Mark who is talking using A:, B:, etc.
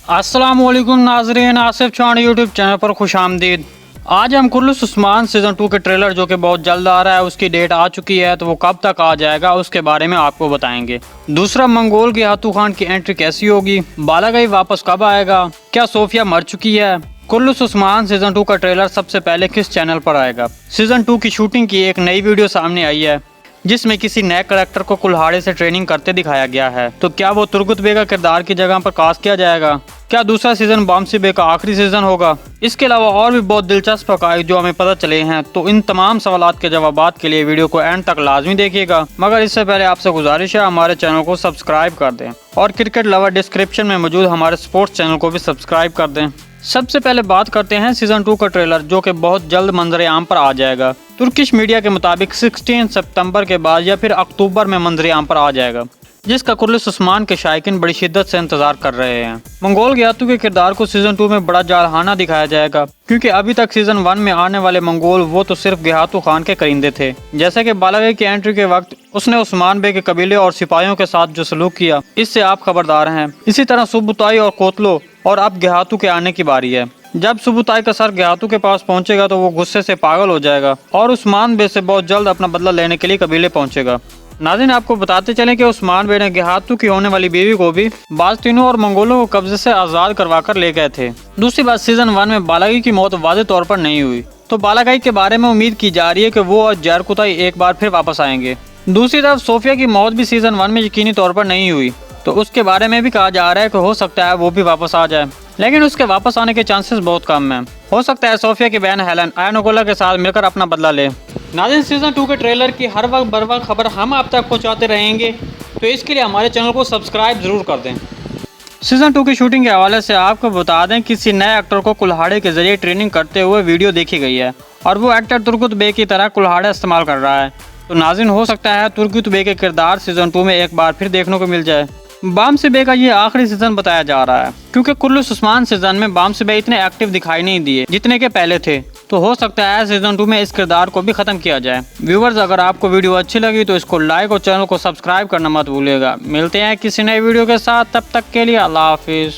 A: अस्सलामुअलैकुम नाजरीन, Asif Chauhan YouTube channel पर खुश आमदीद। आज हम कुर्लुस उस्मान सीज़न 2 के ट्रेलर जो कि बहुत जल्द आ रहा है, उसकी डेट आ चुकी है, तो वो कब तक आ जाएगा उसके बारे में आपको बताएंगे। दूसरा, मंगोल गियातू खान की एंट्री कैसी होगी, बालागाई वापस कब आएगा, क्या सोफिया मर चुकी है, कुर्लुस उस्मान सीज़न 2 का ट्रेलर सबसे पहले किस चैनल पर आएगा। सीज़न 2 की शूटिंग की एक नई वीडियो सामने आई है जिसमें किसी नए करेक्टर को कुल्हाड़े से ट्रेनिंग करते दिखाया गया है। तो क्या वो तुर्गुत बे का किरदार की जगह पर कास्ट किया जाएगा? क्या दूसरा सीजन बामसी बे का आखिरी सीजन होगा? इसके अलावा और भी बहुत दिलचस्प हक़ाइक़ जो हमें पता चले हैं, तो इन तमाम सवालात के जवाबात के लिए वीडियो को एंड तक लाजमी देखिएगा। मगर इससे पहले आपसे गुजारिश है हमारे चैनल को सब्सक्राइब कर दें और क्रिकेट लवर डिस्क्रिप्शन में मौजूद हमारे स्पोर्ट्स चैनल को भी सब्सक्राइब कर दें। सबसे पहले बात करते हैं सीजन 2 का ट्रेलर जो कि बहुत जल्द मंजर आम पर आ जाएगा। तुर्किश मीडिया के मुताबिक 16 सितंबर के बाद या फिर अक्टूबर में मंजर आम पर आ जाएगा, जिसका कुर्लुस उस्मान के शायकीन बड़ी शिद्दत से इंतजार कर रहे हैं। मंगोल गियातू के किरदार को सीजन 2 में बड़ा जारहाना दिखाया जाएगा, क्योंकि अभी तक सीजन 1 में आने वाले मंगोल वो तो सिर्फ गियातू खान के करिंदे थे। जैसे कि बालागाई की एंट्री के वक्त उसने उस्मान बे के कबीले और सिपाहियों के साथ जो सलूक किया, इससे आप खबरदार हैं। इसी तरह सुबुताई और कोतलो और अब गियातू के आने की बारी है। जब सुबुताई का सर गियातू के पास पहुंचेगा तो वो गुस्से से पागल हो जाएगा और उस्मान बे से बहुत जल्द अपना बदला लेने के लिए कबीले पहुंचेगा। नाज़रीन, आपको बताते चलें कि उस्मान बे ने गियातू की होने वाली बीवी को भी बाल्तिनों और मंगोलों को कब्जे से आज़ाद करवा कर ले गए थे। दूसरी बात, सीजन 1 में बालागाई की मौत वाज़ेह तौर पर नहीं हुई, तो बालागाई के बारे में उम्मीद की जा रही है कि वो और जरकुताई एक बार फिर वापस आएंगे। दूसरी तरफ सोफिया की मौत भी सीजन 1 में यकीनी तौर पर नहीं हुई, तो उसके बारे में भी कहा जा रहा है कि हो सकता है वो भी वापस आ जाए, लेकिन उसके वापस आने के चांसेस बहुत कम हैं। हो सकता है सोफिया की बहन हेलन आयनोगोला के साथ मिलकर अपना बदला ले। नाज़रीन, सीजन 2 के ट्रेलर की हर वक्त बर वक्त खबर हम आप तक पहुंचाते रहेंगे, तो इसके लिए हमारे चैनल को सब्सक्राइब जरूर कर दें। सीजन 2 की शूटिंग के हवाले से आपको बता दें, किसी नए एक्टर को कुल्हाड़े के जरिए ट्रेनिंग करते हुए वीडियो देखी गई है और वो एक्टर तुर्गुत बे की तरह कुल्हाड़ा इस्तेमाल कर रहा है। तो नाज़रीन, हो सकता है तुर्गुत बे के किरदार सीजन 2 में एक बार फिर देखने को मिल जाए। बामसी बे का ये आखिरी सीजन बताया जा रहा है, क्योंकि कुर्लुस उस्मान सीजन में बामसी बे इतने एक्टिव दिखाई नहीं दिए जितने के पहले थे। तो हो सकता है सीजन 2 में इस किरदार को भी खत्म किया जाए। व्यूवर्स, अगर आपको वीडियो अच्छी लगी तो इसको लाइक और चैनल को सब्सक्राइब करना मत भूलिएगा। मिलते हैं किसी नए वीडियो के साथ, तब तक के लिए अल्लाह हाफिज़।